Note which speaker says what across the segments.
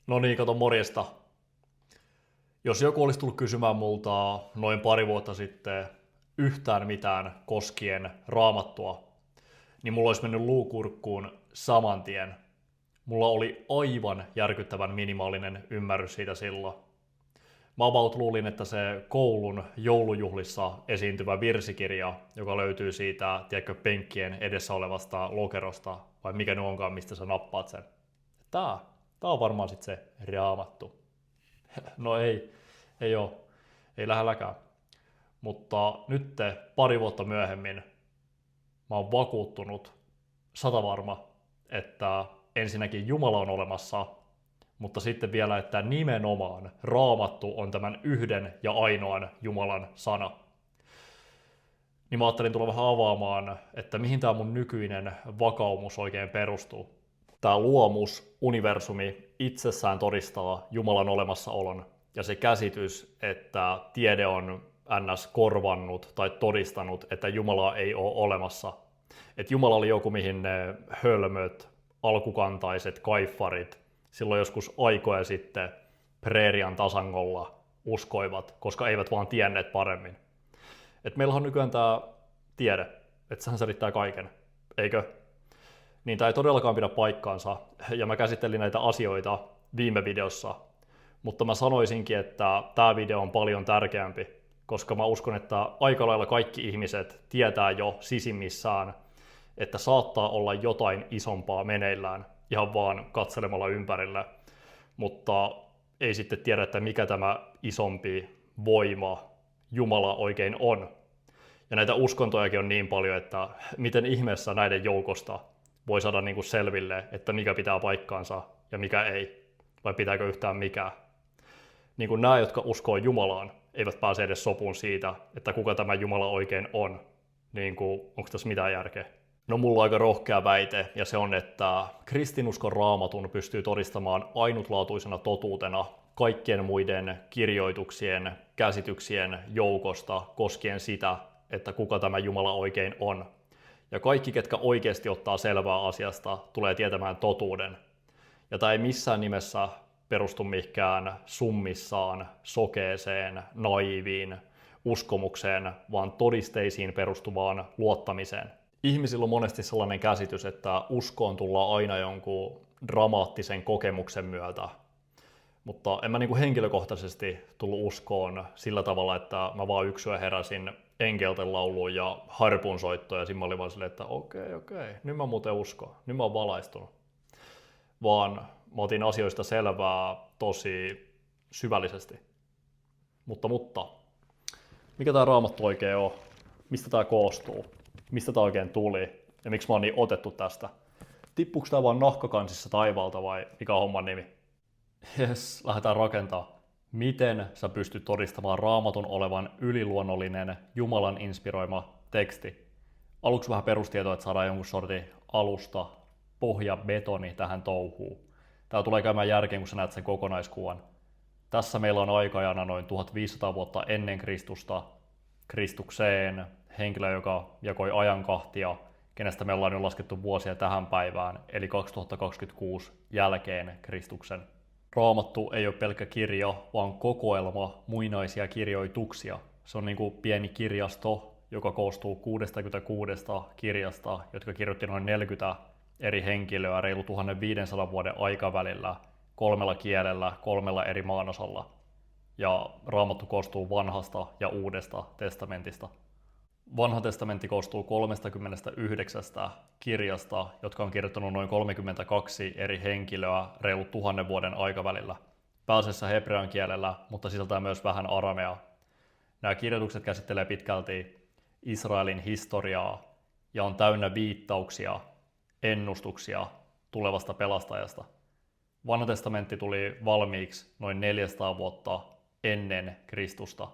Speaker 1: No niin, kato morjesta. Jos joku olisi tullut kysymään multa noin pari vuotta sitten yhtään mitään koskien raamattua, niin mulla olisi mennyt luukurkkuun saman tien. Mulla oli aivan järkyttävän minimaalinen ymmärrys siitä silloin. Mä about luulin, että se koulun joulujuhlissa esiintyvä virsikirja, joka löytyy siitä, tiedätkö, penkkien edessä olevasta lokerosta, vai mikä nyt onkaan, mistä sä nappaat sen. Tää on varmaan sitten se raamattu. No ei oo, ei lähelläkään. Mutta nyt pari vuotta myöhemmin mä oon vakuuttunut, satavarma, että ensinnäkin Jumala on olemassa, mutta sitten vielä, että nimenomaan raamattu on tämän yhden ja ainoan Jumalan sana. Niin mä ajattelin tulla vähän avaamaan, että mihin tää mun nykyinen vakaumus oikein perustuu. Tää luomus, universumi, itsessään todistaa Jumalan olemassaolon. Ja se käsitys, että tiede on ns. Korvannut tai todistanut, että Jumalaa ei ole olemassa. Että Jumala oli joku, mihin ne hölmöt, alkukantaiset kaiffarit silloin joskus aikoja sitten preerian tasangolla uskoivat, koska eivät vaan tienneet paremmin. Et meillä on nykyään tämä tiede, että sehän selittää kaiken, eikö? Niin tämä ei todellakaan pidä paikkaansa, ja mä käsittelin näitä asioita viime videossa, mutta mä sanoisinkin, että tämä video on paljon tärkeämpi, koska mä uskon, että aika lailla kaikki ihmiset tietää jo sisimmissään, että saattaa olla jotain isompaa meneillään ihan vaan katselemalla ympärille, mutta ei sitten tiedä, että mikä tämä isompi voima Jumala oikein on. Ja näitä uskontojakin on niin paljon, että miten ihmeessä näiden joukosta voi saada niin kuin selville, että mikä pitää paikkaansa ja mikä ei, vai pitääkö yhtään mikään. Niin kuin nämä, jotka uskoo Jumalaan, eivät pääse edes sopuun siitä, että kuka tämä Jumala oikein on. Niin kuin, onko tässä mitään järkeä? No mulla on aika rohkea väite, ja se on, että kristinuskon raamatun pystyy todistamaan ainutlaatuisena totuutena kaikkien muiden kirjoituksien, käsityksien joukosta koskien sitä, että kuka tämä Jumala oikein on. Ja kaikki, ketkä oikeasti ottaa selvää asiasta, tulee tietämään totuuden. Ja tämä ei missään nimessä perustu mihinkään summissaan, sokeeseen, naiviin, uskomukseen, vaan todisteisiin perustuvaan luottamiseen. Ihmisillä on monesti sellainen käsitys, että uskoon tullaan aina jonkun dramaattisen kokemuksen myötä. Mutta en mä niin kuin henkilökohtaisesti tullut uskoon sillä tavalla, että mä vaan yksi yö heräsin enkelten lauluun ja harpun soittoon ja siinä mä olin vaan silleen, että okei, nyt mä muuten uskon, nyt mä oon valaistunut. Vaan mä otin asioista selvää tosi syvällisesti. Mutta, mikä tää raamattu oikein on? Mistä tää koostuu? Mistä tää oikein tuli? Ja miksi mä oon niin otettu tästä? Tippuuko tää vaan nahkakansissa taivaalta vai mikä on homman nimi? Jes, lähdetään rakentaa. Miten sä pystyt todistamaan raamatun olevan yliluonnollinen, Jumalan inspiroima teksti? Aluksi vähän perustietoa, että saadaan jonkun sortin alusta, pohja, betoni tähän touhuun. Tää tulee käymään järkeen, kun sä näet sen kokonaiskuvan. Tässä meillä on aikajana noin 1500 vuotta ennen Kristusta, Kristukseen, henkilö, joka jakoi ajan kahtia, kenestä me ollaan nyt laskettu vuosia tähän päivään, eli 2026 jälkeen Kristuksen. Raamattu ei ole pelkkä kirja, vaan kokoelma muinaisia kirjoituksia. Se on niin kuin pieni kirjasto, joka koostuu 66 kirjasta, jotka kirjoitti noin 40 eri henkilöä reilu 1500 vuoden aikavälillä, 3 kielellä, 3 eri maanosalla. Ja Raamattu koostuu vanhasta ja uudesta testamentista. Vanha testamentti koostuu 39 kirjasta, jotka on kirjoittanut noin 32 eri henkilöä reilu 1000 vuoden aikavälillä. Pääasiassa hebrean kielellä, mutta sisältää myös vähän arameaa. Nämä kirjoitukset käsittelee pitkälti Israelin historiaa ja on täynnä viittauksia, ennustuksia tulevasta pelastajasta. Vanha testamentti tuli valmiiksi noin 400 vuotta ennen Kristusta.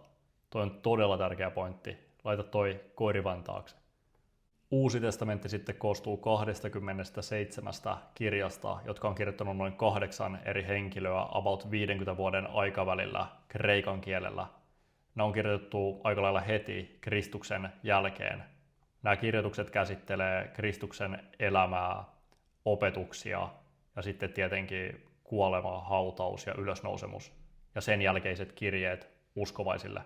Speaker 1: Toi on todella tärkeä pointti. Laita toi koirivan taakse. Uusi testamentti sitten koostuu 27 kirjasta, jotka on kirjoittanut noin 8 eri henkilöä about 50 vuoden aikavälillä kreikan kielellä. Nämä on kirjoitettu aika lailla heti Kristuksen jälkeen. Nämä kirjoitukset käsittelee Kristuksen elämää, opetuksia ja sitten tietenkin kuolema, hautaus ja ylösnousemus ja sen jälkeiset kirjeet uskovaisille.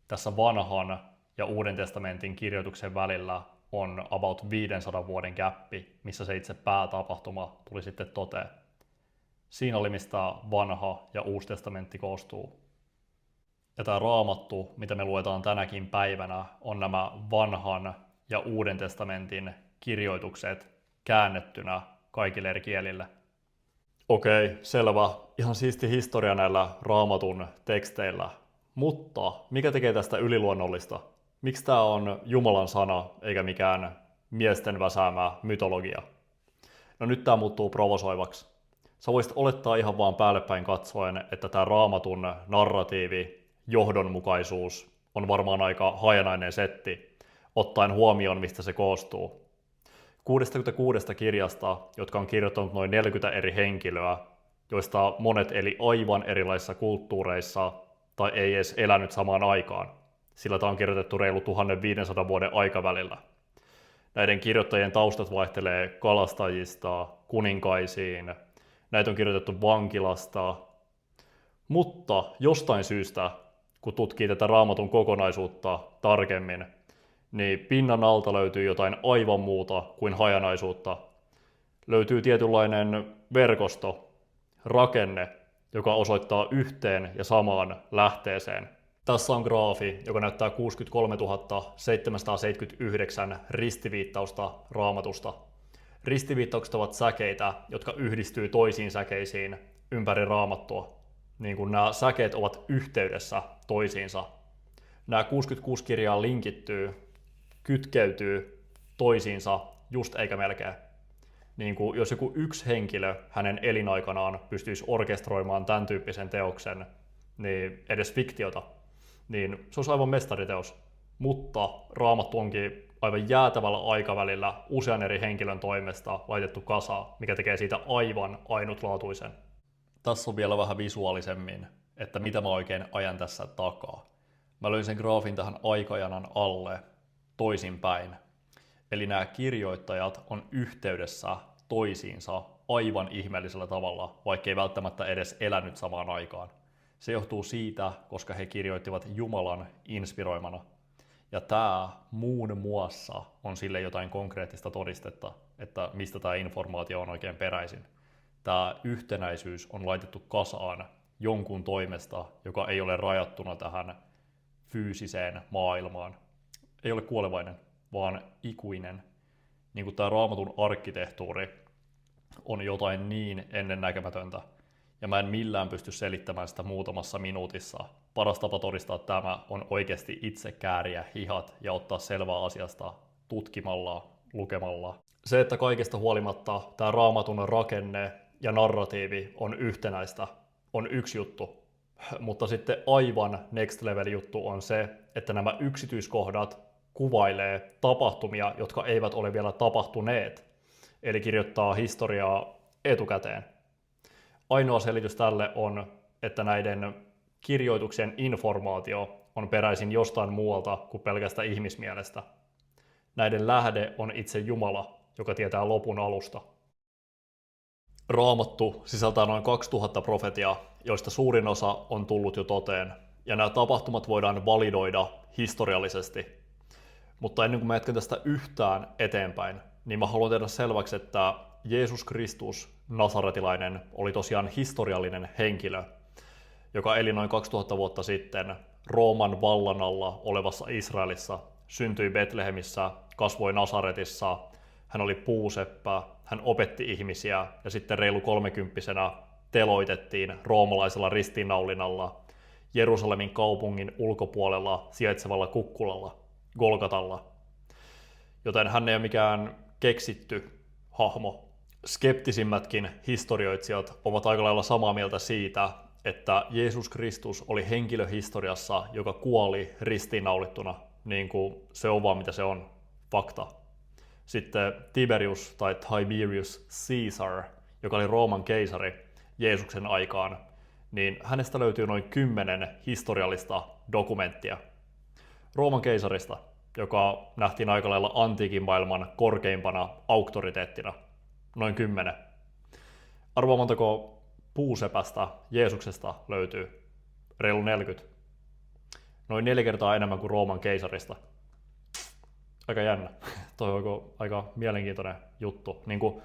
Speaker 1: Tässä vanhan ja Uuden testamentin kirjoituksen välillä on about 500 vuoden gäppi, missä se itse päätapahtuma tuli sitten toteen. Siinä oli mistä vanha ja Uusi testamentti koostuu. Ja tämä Raamattu, mitä me luetaan tänäkin päivänä, on nämä vanhan ja Uuden testamentin kirjoitukset käännettynä kaikille eri kielille. Okei, selvä. Ihan siisti historia näillä Raamatun teksteillä. Mutta mikä tekee tästä yliluonnollista? Miksi tämä on Jumalan sana eikä mikään miesten väsäämä mytologia? No nyt tämä muuttuu provosoivaksi. Sä voisit olettaa ihan vaan päällepäin katsoen, että tämä Raamatun narratiivi, johdonmukaisuus on varmaan aika hajanainen setti, ottaen huomioon, mistä se koostuu. 66 kirjasta, jotka on kirjoittanut noin 40 eri henkilöä, joista monet eli aivan erilaisissa kulttuureissa tai ei edes elänyt samaan aikaan, sillä tämä on kirjoitettu reilu 1500 vuoden aikavälillä. Näiden kirjoittajien taustat vaihtelee kalastajista kuninkaisiin, näitä on kirjoitettu vankilasta, mutta jostain syystä, kun tutkii tätä Raamatun kokonaisuutta tarkemmin, niin pinnan alta löytyy jotain aivan muuta kuin hajanaisuutta. Löytyy tietynlainen verkosto, rakenne, joka osoittaa yhteen ja samaan lähteeseen. Tässä on graafi, joka näyttää 63 779 ristiviittausta Raamatusta. Ristiviittaukset ovat säkeitä, jotka yhdistyy toisiin säkeisiin ympäri Raamattua, niin kuin nämä säkeet ovat yhteydessä toisiinsa. Nämä 66 kirjaa linkittyy, kytkeytyy toisiinsa just eikä melkein. Niin kuin jos joku yksi henkilö hänen elinaikanaan pystyisi orkestroimaan tämän tyyppisen teoksen, niin edes fiktiota, niin se olisi aivan mestariteos. Mutta Raamattu onkin aivan jäätävällä aikavälillä usean eri henkilön toimesta laitettu kasaan, mikä tekee siitä aivan ainutlaatuisen. Tässä on vielä vähän visuaalisemmin, että mitä mä oikein ajan tässä takaa. Mä löin sen graafin tähän aikajanan alle toisinpäin. Eli nämä kirjoittajat on yhteydessä toisiinsa aivan ihmeellisellä tavalla, vaikka ei välttämättä edes elänyt samaan aikaan. Se johtuu siitä, koska he kirjoittivat Jumalan inspiroimana. Ja tämä muun muassa on sille jotain konkreettista todistetta, että mistä tämä informaatio on oikein peräisin. Tämä yhtenäisyys on laitettu kasaan jonkun toimesta, joka ei ole rajattuna tähän fyysiseen maailmaan. Ei ole kuolevainen, vaan ikuinen. Niin kuin tämä Raamatun arkkitehtuuri on jotain niin ennennäkemätöntä, ja mä en millään pysty selittämään sitä muutamassa minuutissa. Paras tapa todistaa tämä on oikeasti itse kääriä hihat ja ottaa selvää asiasta tutkimalla, lukemalla. Se, että kaikesta huolimatta tämä Raamatun rakenne ja narratiivi on yhtenäistä, on yksi juttu. Mutta sitten aivan next level juttu on se, että nämä yksityiskohdat kuvailee tapahtumia, jotka eivät ole vielä tapahtuneet. Eli kirjoittaa historiaa etukäteen. Ainoa selitys tälle on, että näiden kirjoituksien informaatio on peräisin jostain muualta kuin pelkästä ihmismielestä. Näiden lähde on itse Jumala, joka tietää lopun alusta. Raamattu sisältää noin 2000 profetiaa, joista suurin osa on tullut jo toteen, ja nämä tapahtumat voidaan validoida historiallisesti. Mutta ennen kuin mä jatkan tästä yhtään eteenpäin, niin mä haluan tehdä selväksi, että Jeesus Kristus, nasaretilainen, oli tosiaan historiallinen henkilö, joka eli noin 2000 vuotta sitten Rooman vallan alla olevassa Israelissa, syntyi Betlehemissä, kasvoi Nasaretissa, hän oli puuseppä, hän opetti ihmisiä ja sitten reilu 30-vuotiaana teloitettiin roomalaisella ristiinnaulinalla Jerusalemin kaupungin ulkopuolella sijaitsevalla kukkulalla, Golgatalla. Joten hän ei ole mikään keksitty hahmo. Skeptisimmätkin historioitsijat ovat aika lailla samaa mieltä siitä, että Jeesus Kristus oli henkilö historiassa, joka kuoli ristiinnaulittuna, niin kuin se on vaan mitä se on, fakta. Sitten Tiberius tai Tiberius Caesar, joka oli Rooman keisari Jeesuksen aikaan, niin hänestä löytyy noin 10 historiallista dokumenttia. Rooman keisarista, joka nähtiin aika lailla antiikin maailman korkeimpana auktoriteettina, noin 10. Arvaa montako puusepästä Jeesuksesta löytyy reilu 40. Noin 4 kertaa enemmän kuin Rooman keisarista. Aika jännä. Toi on aika mielenkiintoinen juttu. Niin kuin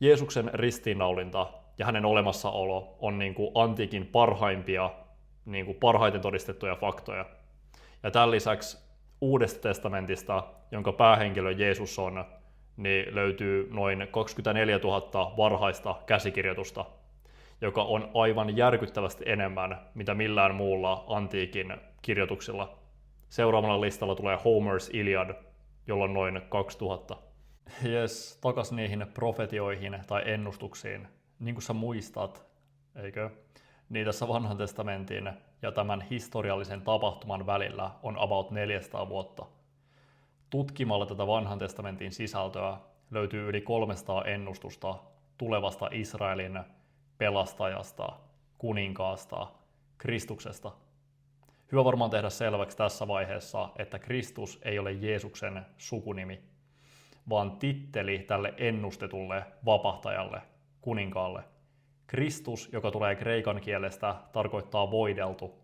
Speaker 1: Jeesuksen ristiinnaulinta ja hänen olemassaolo on niin kuin antiikin parhaimpia, niin kuin parhaiten todistettuja faktoja. Ja tämän lisäksi Uudesta testamentista, jonka päähenkilö Jeesus on, niin löytyy noin 24 000 varhaista käsikirjoitusta, joka on aivan järkyttävästi enemmän, mitä millään muulla antiikin kirjoituksilla. Seuraavalla listalla tulee Homer's Iliad, jolla on noin 2000. Jes, takas niihin profetioihin tai ennustuksiin. Niin kuin sä muistat, eikö? Niin tässä vanhan testamentin ja tämän historiallisen tapahtuman välillä on about 400 vuotta. Tutkimalla tätä vanhan testamentin sisältöä löytyy yli 300 ennustusta tulevasta Israelin pelastajasta, kuninkaasta, Kristuksesta. Hyvä varmaan tehdä selväksi tässä vaiheessa, että Kristus ei ole Jeesuksen sukunimi, vaan titteli tälle ennustetulle vapahtajalle, kuninkaalle. Kristus, joka tulee kreikan kielestä, tarkoittaa voideltu.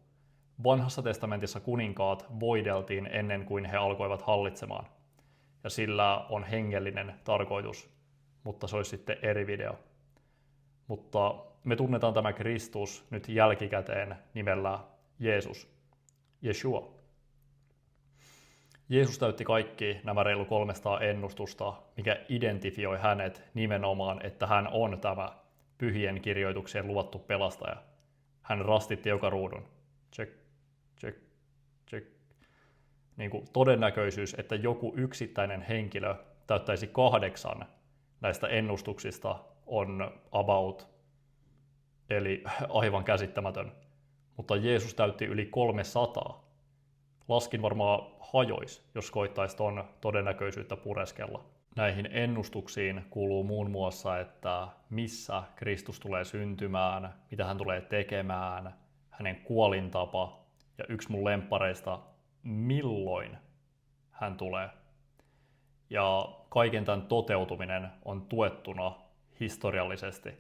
Speaker 1: Vanhassa testamentissa kuninkaat voideltiin ennen kuin he alkoivat hallitsemaan. Ja sillä on hengellinen tarkoitus, mutta se olisi sitten eri video. Mutta me tunnetaan tämä Kristus nyt jälkikäteen nimellä Jeesus, Yeshua. Jeesus täytti kaikki nämä reilu 300 ennustusta, mikä identifioi hänet nimenomaan, että hän on tämä pyhien kirjoituksien luvattu pelastaja. Hän rastitti joka ruudun. Check, check, check. Niin kuin todennäköisyys, että joku yksittäinen henkilö täyttäisi 8 näistä ennustuksista on about, eli aivan käsittämätön. Mutta Jeesus täytti yli 300. Laskin varmaan hajois, jos koittaisi ton todennäköisyyttä pureskella. Näihin ennustuksiin kuuluu muun muassa, että missä Kristus tulee syntymään, mitä hän tulee tekemään, hänen kuolintapa ja yksi mun lemppareista, milloin hän tulee. Ja kaiken tämän toteutuminen on tuettuna historiallisesti.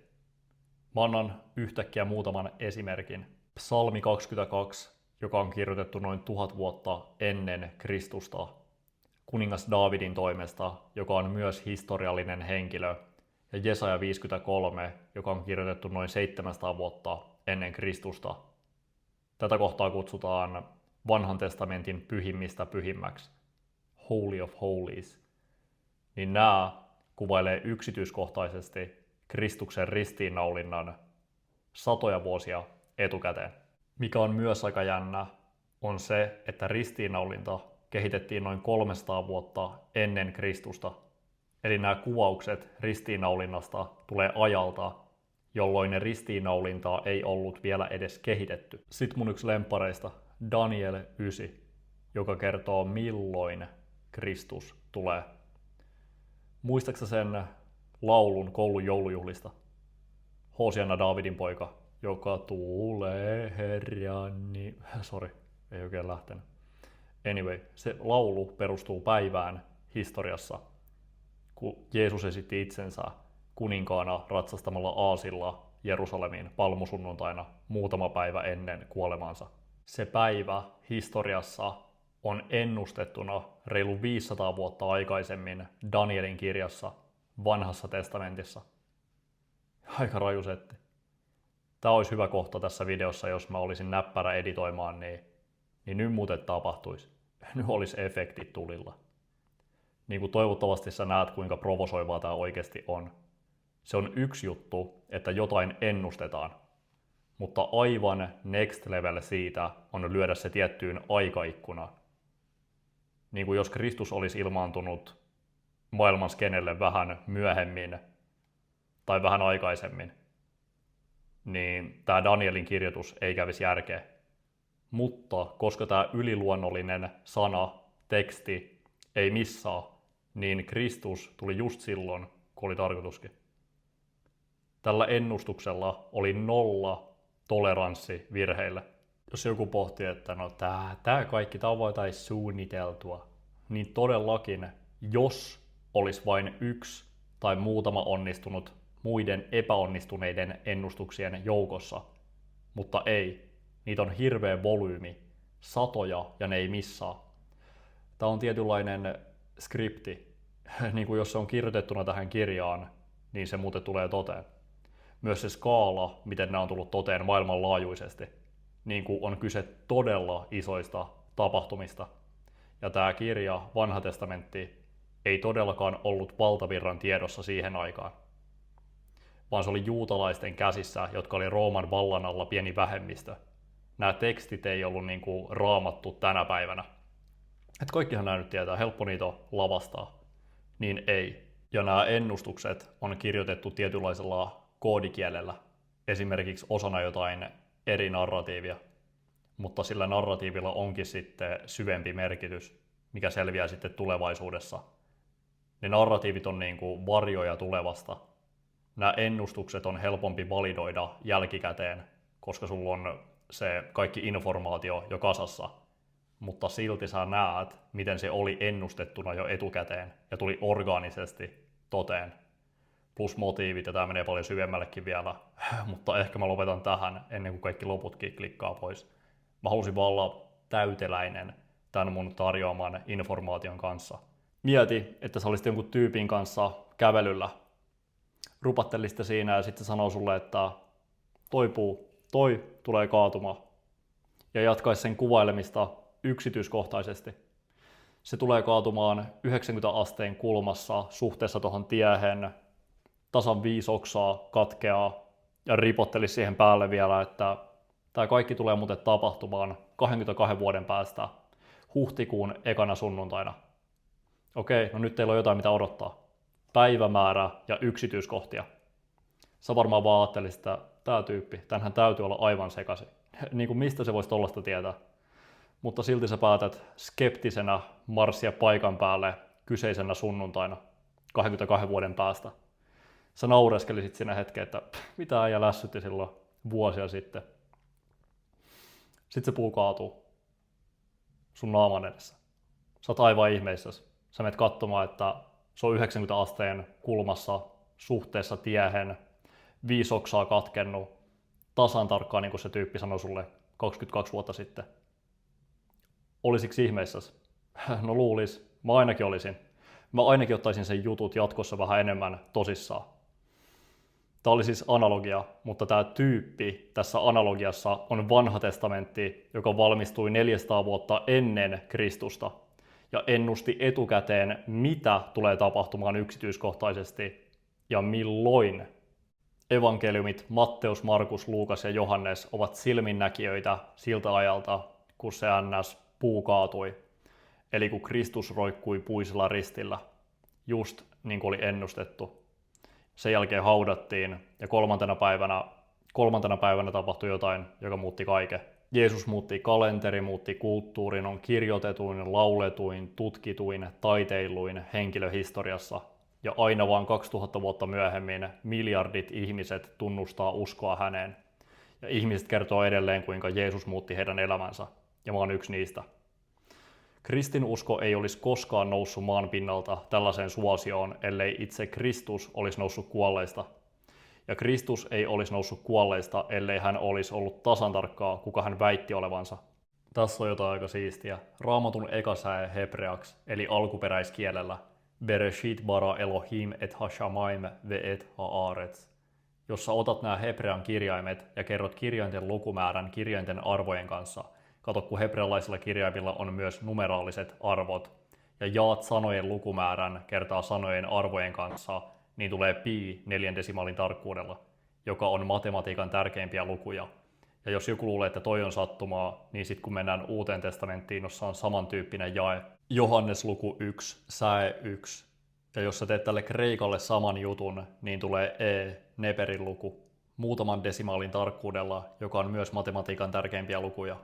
Speaker 1: Mä annan yhtäkkiä muutaman esimerkin. Psalmi 22, joka on kirjoitettu noin 1000 vuotta ennen Kristusta, kuningas Daavidin toimesta, joka on myös historiallinen henkilö, ja Jesaja 53, joka on kirjoitettu noin 700 vuotta ennen Kristusta. Tätä kohtaa kutsutaan vanhan testamentin pyhimmistä pyhimmäksi, Holy of Holies. Niin nämä kuvailee yksityiskohtaisesti Kristuksen ristiinnaulinnan satoja vuosia etukäteen. Mikä on myös aika jännä, on se, että ristiinnaulinta kehitettiin noin 300 vuotta ennen Kristusta. Eli nämä kuvaukset ristiinnaulinnasta tulee ajalta, jolloin ristiinnaulintaa ei ollut vielä edes kehitetty. Sitten mun yksi lemppareista, Daniel 9, joka kertoo milloin Kristus tulee. Muistaaksä sen laulun koulun joulujuhlista? Hosianna Daavidin poika, joka tulee herjani. Sori, ei oikein lähtenyt. Anyway, se laulu perustuu päivään historiassa, kun Jeesus esitti itsensä kuninkaana ratsastamalla aasilla Jerusalemiin palmusunnuntaina muutama päivä ennen kuolemaansa. Se päivä historiassa on ennustettuna reilu 500 vuotta aikaisemmin Danielin kirjassa, vanhassa testamentissa. Aika raju setti. Tämä olisi hyvä kohta tässä videossa, jos mä olisin näppärä editoimaan, niin nyt muuten tapahtuisi. Nyt olisi efektit tulilla. Niin kuin toivottavasti sä näet, kuinka provosoivaa tämä oikeasti on. Se on yksi juttu, että jotain ennustetaan. Mutta aivan next level siitä on lyödä se tiettyyn aikaikkunaan. Niin kuin jos Kristus olisi ilmaantunut maailman skenelle vähän myöhemmin tai vähän aikaisemmin, niin tämä Danielin kirjoitus ei kävisi järkeä. Mutta koska tämä yliluonnollinen sana, teksti ei missaa, niin Kristus tuli just silloin, kun oli tarkoituskin. Tällä ennustuksella oli 0 toleranssi virheille. Jos joku pohtii, että no tämä kaikki on vain suunniteltua, niin todellakin, jos olisi vain yksi tai muutama onnistunut muiden epäonnistuneiden ennustuksien joukossa. Mutta ei, niitä on hirveä volyymi, satoja ja ne ei missaa. Tämä on tietynlainen skripti, niin kuin jos se on kirjoitettuna tähän kirjaan, niin se muuten tulee toteen. Myös se skaala, miten nämä on tullut toteen maailmanlaajuisesti, niin kuin on kyse todella isoista tapahtumista. Ja tämä kirja, Vanha testamentti, ei todellakaan ollut valtavirran tiedossa siihen aikaan, vaan se oli juutalaisten käsissä, jotka oli Rooman vallan alla pieni vähemmistö. Nämä tekstit ei ollut niin kuin raamattu tänä päivänä. Et kaikkihan nämä nyt tietää, helppo niitä on lavastaa. Niin ei. Ja nämä ennustukset on kirjoitettu tietynlaisella koodikielellä, esimerkiksi osana jotain eri narratiivia. Mutta sillä narratiivilla onkin sitten syvempi merkitys, mikä selviää sitten tulevaisuudessa. Ne narratiivit on niin kuin varjoja tulevasta. Nämä ennustukset on helpompi validoida jälkikäteen, koska sulla on se kaikki informaatio jo kasassa. Mutta silti sä näet, miten se oli ennustettuna jo etukäteen ja tuli orgaanisesti toteen. Plus motiivit, ja tämä menee paljon syvemmällekin vielä, mutta ehkä mä lopetan tähän ennen kuin kaikki loputkin klikkaa pois. Mä halusin vaan olla täyteläinen tämän mun tarjoaman informaation kanssa. Mieti, että sä olisit jonkun tyypin kanssa kävelyllä. Rupattelisitte siinä ja sitten se sanoo sulle, että toi tulee kaatumaan. Ja jatkaisi sen kuvailemista yksityiskohtaisesti. Se tulee kaatumaan 90 asteen kulmassa suhteessa tuohon tiehen, tasan 5 oksaa katkeaa ja ripottelisi siihen päälle vielä, että tämä kaikki tulee muuten tapahtumaan 22 vuoden päästä huhtikuun ekana sunnuntaina. Okei, no nyt teillä on jotain mitä odottaa. Päivämäärä ja yksityiskohtia. Sä varmaan vaan ajattelisit, että tämä tyyppi, tämänhän täytyy olla aivan sekaisin. Niin kuin mistä se voisi tollaista tietää. Mutta silti sä päätät skeptisenä marssia paikan päälle kyseisenä sunnuntaina 22 vuoden päästä. Sä naureskelisit siinä hetken, että mitä äijä lässytti silloin vuosia sitten. Sitten se puu kaatuu sun naaman edessä. Sä oot aivan ihmeissäsi. Sä menet katsomaan, että se on 90 asteen kulmassa suhteessa tiehen, 5 oksaa katkennut, tasan tarkkaan niin kuin se tyyppi sanoi sulle 22 vuotta sitten. Olisiko ihmeissäsi? No luulis. Mä ainakin olisin. Mä ainakin ottaisin sen jutut jatkossa vähän enemmän tosissaan. Tämä oli siis analogia, mutta tämä tyyppi tässä analogiassa on Vanha testamentti, joka valmistui 400 vuotta ennen Kristusta ja ennusti etukäteen, mitä tulee tapahtumaan yksityiskohtaisesti ja milloin. Evankeliumit Matteus, Markus, Luukas ja Johannes ovat silminnäkijöitä siltä ajalta, kun se puu kaatui, eli kun Kristus roikkui puisella ristillä, just niin kuin oli ennustettu. Sen jälkeen haudattiin ja kolmantena päivänä tapahtui jotain, joka muutti kaiken. Jeesus muutti kalenteri, muutti kulttuurin, on kirjoitetuin, lauletuin, tutkituin, taiteiluin henkilö historiassa. Ja aina vaan 2000 vuotta myöhemmin miljardit ihmiset tunnustaa uskoa häneen. Ja ihmiset kertoo edelleen, kuinka Jeesus muutti heidän elämänsä. Ja mä oon yksi niistä. Kristinusko ei olisi koskaan noussut maan pinnalta tällaiseen suosioon, ellei itse Kristus olisi noussut kuolleista. Ja Kristus ei olisi noussut kuolleista, ellei hän olisi ollut tasan tarkkaa, kuka hän väitti olevansa. Tässä on jotain aika siistiä. Raamatun ekasäe hebreaksi, eli alkuperäiskielellä. Bereshit bara Elohim et hashamayim ve et haaretz. Jos sä otat nämä hebrean kirjaimet ja kerrot kirjainten lukumäärän kirjainten arvojen kanssa, kato, kun hebrealaisilla kirjaimilla on myös numeraaliset arvot, ja jaat sanojen lukumäärän kertaa sanojen arvojen kanssa, niin tulee pi 4 desimaalin tarkkuudella, joka on matematiikan tärkeimpiä lukuja. Ja jos joku luulee, että toi on sattumaa, niin sitten kun mennään Uuteen testamenttiin, jossa on samantyyppinen jae, Johannes luku 1, säe 1. Ja jos sä teet tälle kreikalle saman jutun, niin tulee Neperin luku, muutaman desimaalin tarkkuudella, joka on myös matematiikan tärkeimpiä lukuja.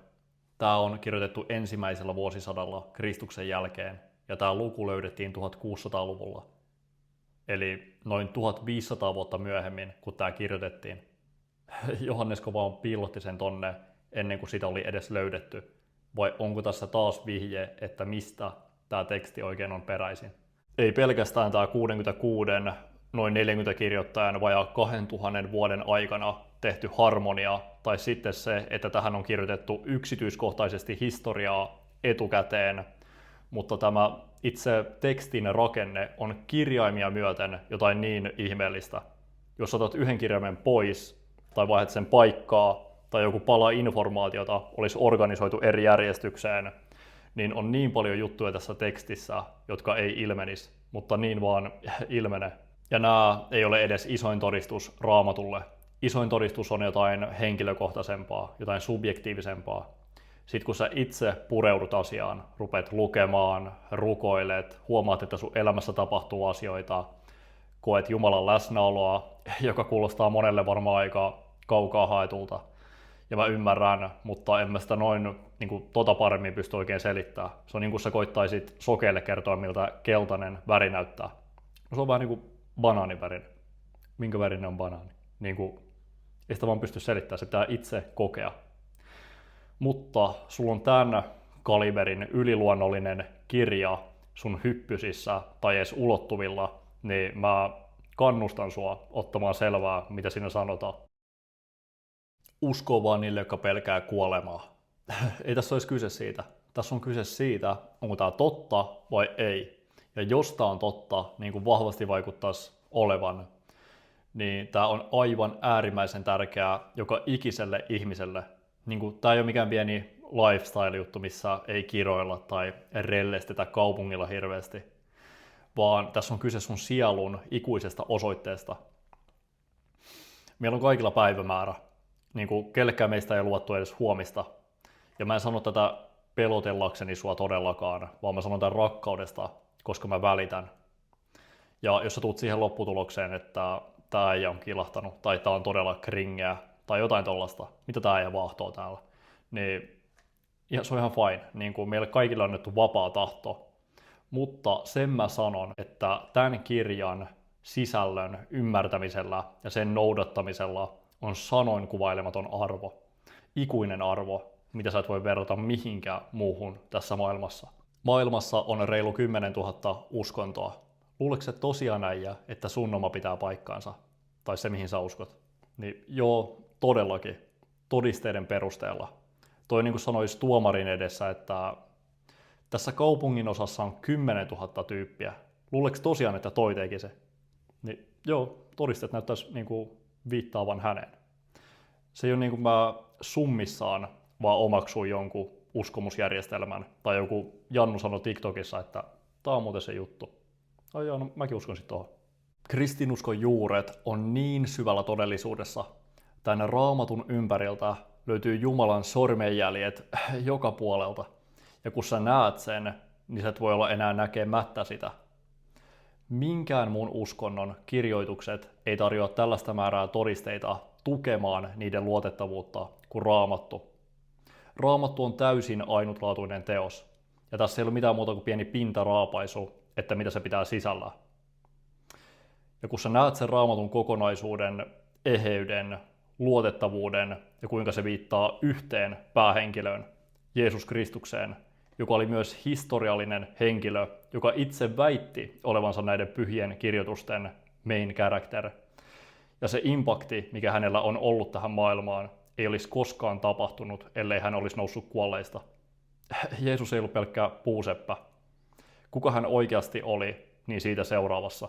Speaker 1: Tämä on kirjoitettu ensimmäisellä vuosisadalla Kristuksen jälkeen, ja tämä luku löydettiin 1600-luvulla. Eli noin 1500 vuotta myöhemmin, kun tämä kirjoitettiin. Johannesko vaan piilotti sen tonne ennen kuin sitä oli edes löydetty? Vai onko tässä taas vihje, että mistä tämä teksti oikein on peräisin? Ei pelkästään tämä 66 noin 40 kirjoittajan vajaa 2000 vuoden aikana tehty harmonia, tai sitten se, että tähän on kirjoitettu yksityiskohtaisesti historiaa etukäteen, mutta tämä itse tekstin rakenne on kirjaimia myöten jotain niin ihmeellistä. Jos otat yhden kirjaimen pois, tai vaihdat sen paikkaa, tai joku pala informaatiota olisi organisoitu eri järjestykseen, niin on niin paljon juttuja tässä tekstissä, jotka ei ilmenisi, mutta niin vaan ilmene. Ja nämä ei ole edes isoin todistus Raamatulle. Isoin todistus on jotain henkilökohtaisempaa, jotain subjektiivisempaa. Sitten kun sä itse pureudut asiaan, rupeat lukemaan, rukoilet, huomaat, että sun elämässä tapahtuu asioita, koet Jumalan läsnäoloa, joka kuulostaa monelle varmaan aika kaukaa haetulta. Ja mä ymmärrän, mutta en mä sitä noin paremmin pysty oikein selittämään. Se on niin kuin sä koittaisit sokeille kertoa, miltä keltainen väri näyttää. No, se on vähän niin kuin banaanivärin. Minkä värinen on banaani? Ei sitä vaan pysty selittämään, se pitää itse kokea. Mutta sulla on tämän kaliberin yliluonnollinen kirja sun hyppysissä tai edes ulottuvilla, niin mä kannustan sua ottamaan selvää, mitä siinä sanotaan. Usko vaan niille, jotka pelkää kuolemaa. Ei tässä olisi kyse siitä. Tässä on kyse siitä, onko tämä totta vai ei. Ja jos tämä on totta, niin kuin vahvasti vaikuttaisi olevan, niin tämä on aivan äärimmäisen tärkeää joka ikiselle ihmiselle. Tämä ei ole mikään pieni lifestyle-juttu, missä ei kiroilla tai rellestetä kaupungilla hirveästi, vaan tässä on kyse sun sielun ikuisesta osoitteesta. Meillä on kaikilla päivämäärä. Kellekään meistä ei luvattu edes huomista. Ja mä en sano tätä pelotellakseni sua todellakaan, vaan mä sanon tämän rakkaudesta, koska mä välitän. Ja jos sä tuut siihen lopputulokseen, että tää äijä on kilahtanut, tai tää on todella kringeä, tai jotain tollasta, mitä tää äijä vahtoo täällä, niin se on ihan fine. Meille kaikille on annettu vapaa tahto. Mutta sen mä sanon, että tämän kirjan sisällön ymmärtämisellä ja sen noudattamisella on sanoin kuvailematon arvo. Ikuinen arvo, mitä sä et voi verrata mihinkään muuhun tässä maailmassa. Maailmassa on reilu 10 000 uskontoa. Luuletko sä tosiaan äijä, että sun oma pitää paikkaansa? Tai se, mihin sä uskot? Niin joo, todellakin. Todisteiden perusteella. Toi niin kuin sanoisi tuomarin edessä, että tässä kaupungin osassa on 10 000 tyyppiä. Luuletko tosiaan, että toi teki se? Niin joo, todisteet näyttäisi viittaavan häneen. Se ei ole niin kuin mä summissaan vaan omaksuin jonkun uskomusjärjestelmän, tai joku Jannu sanoi TikTokissa, että tää on muuten se juttu. Ai joo, no mäkin uskon sit tohon. Kristinuskon juuret on niin syvällä todellisuudessa. Tänne Raamatun ympäriltä löytyy Jumalan sormenjäljet joka puolelta. Ja kun sä näet sen, niin sä et voi olla enää näkemättä sitä. Minkään muun uskonnon kirjoitukset ei tarjoa tällaista määrää todisteita tukemaan niiden luotettavuutta kuin Raamattu. Raamattu on täysin ainutlaatuinen teos, ja tässä ei ole mitään muuta kuin pieni pintaraapaisu, että mitä se pitää sisällä. Ja kun sä näet sen Raamatun kokonaisuuden, eheyden, luotettavuuden ja kuinka se viittaa yhteen päähenkilöön, Jeesus Kristukseen, joka oli myös historiallinen henkilö, joka itse väitti olevansa näiden pyhien kirjoitusten main character. Ja se impakti, mikä hänellä on ollut tähän maailmaan, ei olisi koskaan tapahtunut, ellei hän olisi noussut kuolleista. Jeesus ei ollut pelkkä puuseppä. Kuka hän oikeasti oli, niin siitä seuraavassa.